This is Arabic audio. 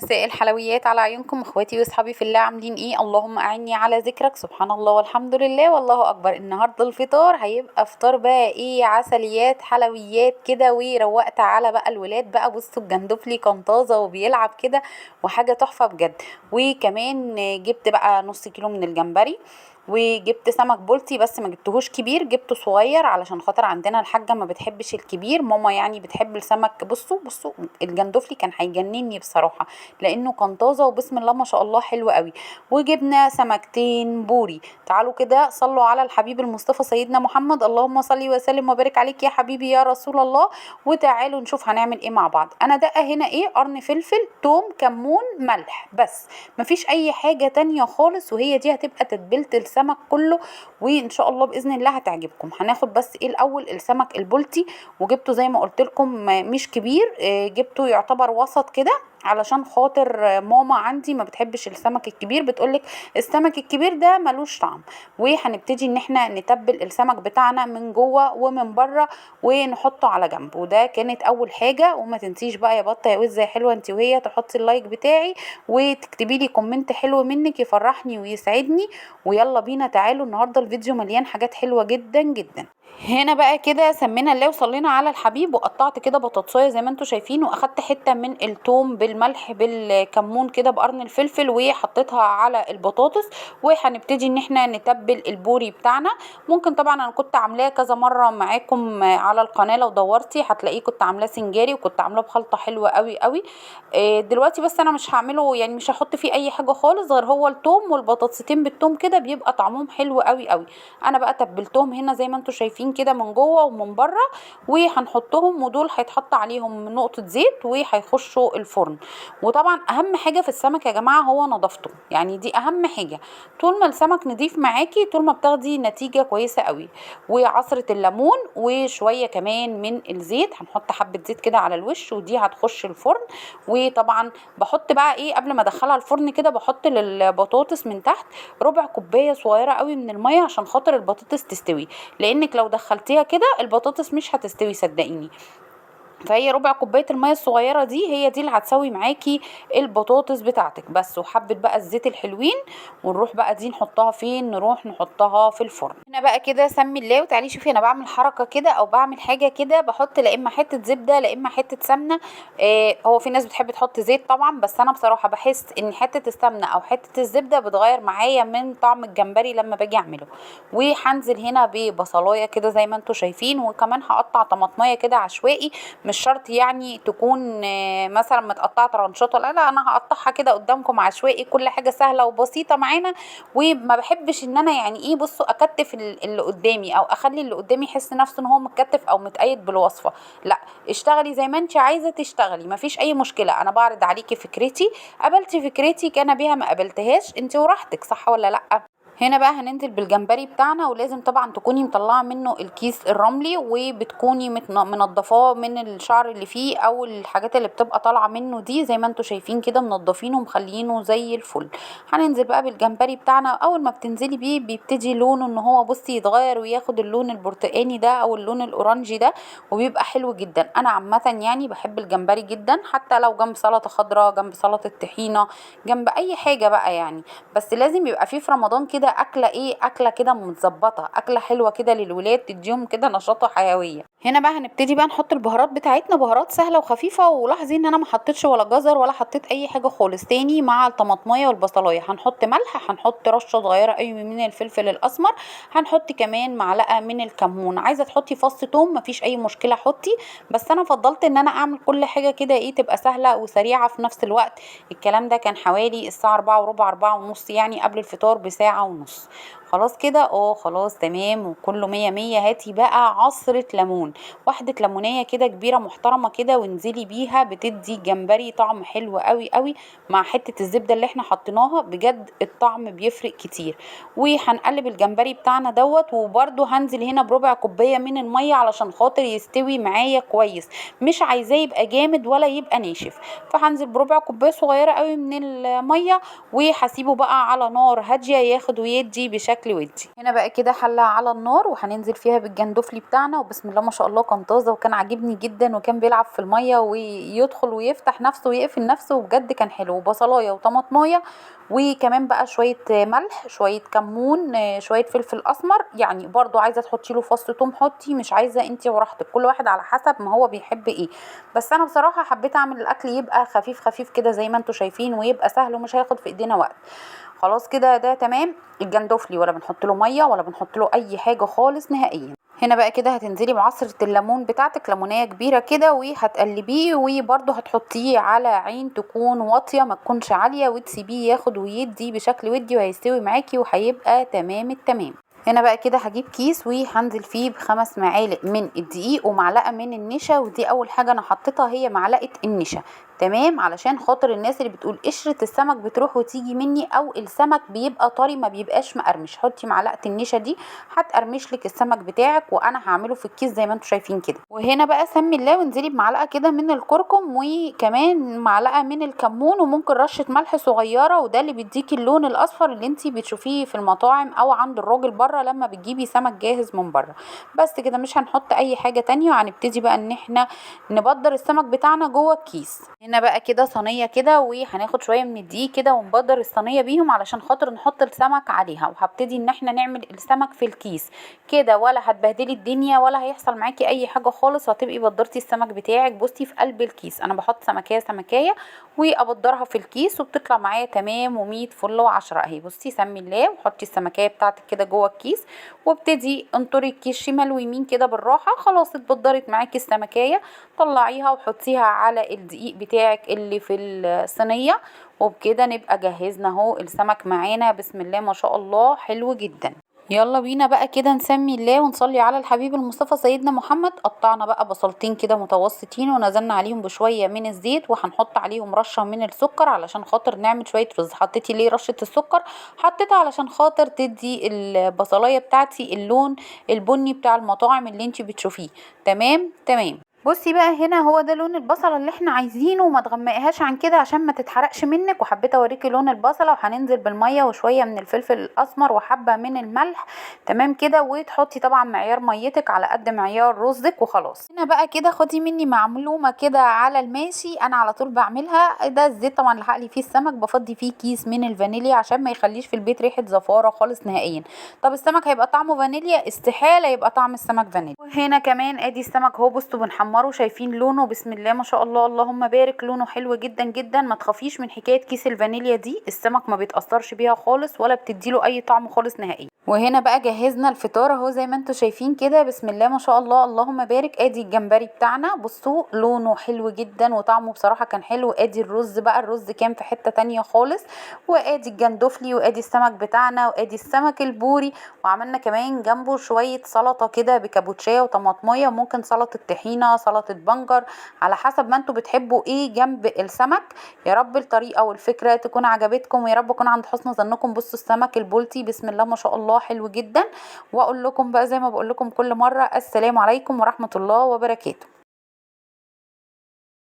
مساء الحلويات على عيونكم اخواتي واصحابي في الله، عاملين ايه؟ اللهم اعني على ذكرك، سبحان الله والحمد لله والله اكبر. النهارده الفطار هيبقى فطار بقى ايه، عسليات حلويات كده. وروقت على بقى الولاد بقى، بصوا الجندفلي كان طازه وبيلعب كده وحاجه تحفه بجد. وكمان جبت بقى نص كيلو من الجمبري، وجبت سمك بلطي بس ما جبتهوش كبير، جبته صغير علشان خاطر عندنا الحاجه ما بتحبش الكبير، ماما يعني بتحب السمك. بصوا الجندفلي كان هيجنني بصراحه لانه كان طازه وبسم الله ما شاء الله حلو قوي. وجبنا سمكتين بوري. تعالوا كده صلوا على الحبيب المصطفى سيدنا محمد، اللهم صل وسلم وبارك عليك يا حبيبي يا رسول الله. وتعالوا نشوف هنعمل ايه مع بعض. انا دقه هنا ايه، قرن فلفل، توم، كمون، ملح، بس مفيش اي حاجه تانية خالص، وهي دي هتبقى تتبيله السمك كله. وان شاء الله باذن الله هتعجبكم. هناخد بس ايه الاول السمك البلطي، وجبته زي ما قلت لكم مش كبير، جبته يعتبر وسط كده علشان خاطر ماما عندي ما بتحبش السمك الكبير، بتقولك السمك الكبير ده ملوش طعم. وهنبتدي ان احنا نتبل السمك بتاعنا من جوه ومن بره ونحطه على جنب. وده كانت اول حاجه. وما تنسيش بقى يا بطه يا وزه يا حلوه انت وهي تحطي اللايك بتاعي وتكتبي لي كومنت حلو منك يفرحني ويسعدني. ويلا بينا تعالوا، النهارده الفيديو مليان حاجات حلوه جدا جدا. هنا بقى كده سمينا الله وصلينا على الحبيب، وقطعت كده بطاطسايه زي ما انتم شايفين، واخدت حته من الثوم بالملح بالكمون كده بقرن الفلفل وحطيتها على البطاطس. وهنبتدي ان احنا نتبل البوري بتاعنا. ممكن طبعا انا كنت عاملاه كذا مره معاكم على القناه، لو دورتي هتلاقيه كنت عاملاه سنجاري وكنت عاملاه بخلطه حلوه قوي قوي. دلوقتي بس انا مش هعمله، يعني مش هحط فيه اي حاجه خالص غير هو الثوم والبطاطستين بالثوم كده بيبقى طعمهم حلو قوي قوي. انا بقى تبلتهم هنا زي ما انتم شايفين كده من جوه ومن بره، وهنحطهم ودول هيتحط عليهم نقطه زيت وهيخشوا الفرن. وطبعا اهم حاجه في السمك يا جماعه هو نظافته، يعني دي اهم حاجه. طول ما السمك نضيف معاكي طول ما بتاخدي نتيجه كويسه قوي. وعصره الليمون وشويه كمان من الزيت، هنحط حبه زيت كده على الوش ودي هتخش الفرن. وطبعا بحط بقى ايه قبل ما ادخلها الفرن كده، بحط للبطاطس من تحت ربع كوبايه صغيره قوي من الميه عشان خاطر البطاطس تستوي، لانك لو دخلتيها كده البطاطس مش هتستوي صدقيني. فهي ربع كوبايه الميه الصغيره دي هي دي اللي هتسوي معاكي البطاطس بتاعتك بس. وحبه بقى الزيت الحلوين، ونروح بقى دي نحطها فين، نروح نحطها في الفرن. هنا بقى كده سمي الله وتعالي شوفي انا بعمل حركه كده او بعمل حاجه كده، بحط لا اما حته زبده لا اما حته سمنه. هو في ناس بتحب تحط زيت طبعا، بس انا بصراحه بحس ان حته السمنه او حته الزبده بتغير معايا من طعم الجمبري لما باجي اعمله. وهنزل هنا ببصلايه كده زي ما انتم شايفين، وكمان هقطع طماطمايه كده عشوائي، مش شرط يعني تكون مثلا متقطعه ترانشات، لا لا، انا هقطعها كده قدامكم عشوائي، كل حاجه سهله وبسيطه معانا. وما بحبش ان انا يعني ايه، بصوا اكتف اللي قدامي او اخلي اللي قدامي يحس نفسه ان هو متكتف او متقيد بالوصفه. لا، اشتغلي زي ما انت عايزه تشتغلي، مفيش اي مشكله. انا بعرض عليكي فكرتي، قبلتي فكرتي كان بيها، ما قبلتهاش انت وراحتك، صح ولا لا؟ هنا بقى هننزل بالجمبري بتاعنا، ولازم طبعا تكوني مطلعه منه الكيس الرملي، وبتكوني منضفاه من الشعر اللي فيه او الحاجات اللي بتبقى طالعه منه دي، زي ما انتم شايفين كده منضفينه ومخلينه زي الفل. هننزل بقى بالجمبري بتاعنا. اول ما بتنزلي بيه بيبتدي لونه ان هو بصي يتغير وياخد اللون البرتقاني ده او اللون الاورنجي ده، وبيبقى حلو جدا. انا عامه يعني بحب الجمبري جدا، حتى لو جنب سلطه خضراء، جنب سلطه طحينه، جنب اي حاجه بقى يعني. بس لازم يبقى فيه في رمضان كده اكله ايه، اكله كده متظبطه، اكله حلوه كده للولاد تديهم كده نشاط وحيويه. هنا بقى هنبتدي بقى نحط البهارات بتاعتنا، بهارات سهله وخفيفه. ولاحظي ان انا ما حطيتش ولا جزر ولا حطيت اي حاجه خالص. تاني مع الطماطمايه والبصلايه هنحط ملح، هنحط رشه صغيره قوي من الفلفل الاسمر، هنحط كمان معلقه من الكمون. عايزه تحطي فص توم مفيش اي مشكله حطي، بس انا فضلت ان انا اعمل كل حاجه كده ايه تبقى سهله وسريعه في نفس الوقت. الكلام ده كان حوالي الساعه 4 وربع 4 ونص، يعني قبل الفطار بساعه ونص. خلاص كده، خلاص تمام وكله مية مية. هاتي بقى عصرة ليمون، واحدة ليمونية كده كبيرة محترمة كده، وانزلي بيها، بتدي جمبري طعم حلو قوي قوي مع حتة الزبدة اللي احنا حطيناها، بجد الطعم بيفرق كتير. وهنقلب الجمبري بتاعنا دوت، وبرده هنزل هنا بربع كوباية من المية علشان خاطر يستوي معايا كويس، مش عايزاه يبقى جامد ولا يبقى ناشف. فهنزل بربع كوباية صغيرة قوي من المية، وهسيبه بقى على نار هادية ياخد ويدي بشكل ودي. هنا بقى كده حلة على النار وهننزل فيها بالجندفلي بتاعنا، وبسم الله ما شاء الله كان طازة وكان عاجبني جدا وكان بيلعب في المية ويدخل ويفتح نفسه ويقفل نفسه، وبجد كان حلو. وبصلايه وطماطمايه وكمان بقى شويه ملح، شويه كمون، شويه فلفل اسمر. يعني برضو عايزه تحطي له فص ثوم حطي، مش عايزه انتي وراحتك، كل واحد على حسب ما هو بيحب ايه. بس انا بصراحه حبيت اعمل الاكل يبقى خفيف خفيف كده زي ما انتوا شايفين، ويبقى سهل ومش هياخد في ايدينا وقت. خلاص كده ده تمام. الجندفلي ولا بنحط له ميه ولا بنحط له اي حاجه خالص نهائيا. هنا بقى كده هتنزلي بعصرة الليمون بتاعتك، ليمونية كبيرة كده، وهتقلبيه وبرده هتحطيه على عين تكون واطية ما تكونش عالية، وتسيبيه ياخد ويدي بشكل ودي وهيستوي معاكي وهيبقى تمام التمام. هنا بقى كده هجيب كيس وهنزل فيه ب5 معالق من الدقيق ومعلقة من النشا. ودي اول حاجة انا حطيتها هي معلقة النشا، تمام، علشان خاطر الناس اللي بتقول قشرة السمك بتروح وتيجي مني او السمك بيبقى طري ما بيبقاش مقرمش. حطي معلقة النشا دي هتقرمش لك السمك بتاعك، وانا هعمله في الكيس زي ما انتم شايفين كده. وهنا بقى سمي الله وانزلي بمعلقة كده من الكركم وكمان معلقة من الكمون وممكن رشة ملح صغيرة، وده اللي بيديكي اللون الاصفر اللي انتي بتشوفيه في المطاعم او عند الراجل بره لما بتجيبي سمك جاهز من بره. بس كده مش هنحط اي حاجة تانية، وهنبتدي بقى ان احنا نبدر السمك بتاعنا جوه الكيس. هنا بقى كده صينيه كده وهناخد شويه من الدقيق كده ونبدر الصينيه بيهم علشان خاطر نحط السمك عليها، وهبتدي ان احنا نعمل السمك في الكيس كده، ولا هتبهدلي الدنيا ولا هيحصل معاكي اي حاجه خالص، هتبقي بدرتي السمك بتاعك. بصي في قلب الكيس انا بحط سمكيه سمكيه وابدرها في الكيس وبتطلع معايا تمام و100 فل و10 اهي. بصي سمي الله وحطي السمكيه بتاعتك كده جوه الكيس وابتدي انطري الكيس شمال ويمين كده بالراحه. خلاص اتبدرت معاكي السمكيه، طلعيها وحطيها على الدقيق بتاعك اللي في الصينيه، وبكده نبقى جهزنا اهو السمك معانا. بسم الله ما شاء الله حلو جدا. يلا بينا بقى كده نسمي الله ونصلي على الحبيب المصطفى سيدنا محمد. قطعنا بقى بصلتين كده متوسطين ونزلنا عليهم بشويه من الزيت، وهنحط عليهم رشه من السكر علشان خاطر نعمل شويه رز. حطيتي ليه رشه السكر؟ حطيتها علشان خاطر تدي البصلايه بتاعتي اللون البني بتاع المطاعم اللي انتي بتشوفيه. تمام تمام. بصي بقى هنا هو ده لون البصله اللي احنا عايزينه، وما تغمقيهاش عن كده عشان ما تتحرقش منك. وحبيت اوريكي لون البصله، وهننزل بالميه وشويه من الفلفل الاسمر وحبه من الملح، تمام كده. وتحطي طبعا معيار ميتك على قد معيار رزك وخلاص. هنا بقى كده خدي مني معلومه كده على الماشي انا على طول بعملها. ده الزيت طبعا اللي هقلي فيه السمك بفضي فيه كيس من الفانيليا عشان ما يخليش في البيت ريحه زفاره خالص نهائيا. طب السمك هيبقى طعمه فانيليا؟ استحاله يبقى طعم السمك فانيليا. وهنا كمان ادي السمك اهو، بصوا بنحمره، شايفين لونه؟ بسم الله ما شاء الله اللهم بارك، لونه حلو جدا جدا. ما تخافيش من حكايه كيس الفانيليا دي، السمك ما بيتاثرش بيها خالص ولا بتديله اي طعم خالص نهائي. وهنا بقى جهزنا الفطار اهو زي ما انتم شايفين كده، بسم الله ما شاء الله اللهم بارك. ادي الجمبري بتاعنا، بصوا لونه حلو جدا وطعمه بصراحه كان حلو. ادي الرز بقى، الرز كان في حته تانية خالص. وادي الجندفلي وادي السمك بتاعنا وادي السمك البوري. وعملنا كمان جنبه شويه سلطه كده بكابوتشايه وطماطميه، وممكن سلطه طحينه، سلطه بنجر، على حسب ما انتوا بتحبوا ايه جنب السمك. يا رب الطريقه والفكره تكون عجبتكم، ويا رب اكون عند حسن ظنكم. بصوا السمك البلطي بسم الله ما شاء الله حلو جدا. واقول لكم بقى زي ما بقول لكم كل مره، السلام عليكم ورحمه الله وبركاته.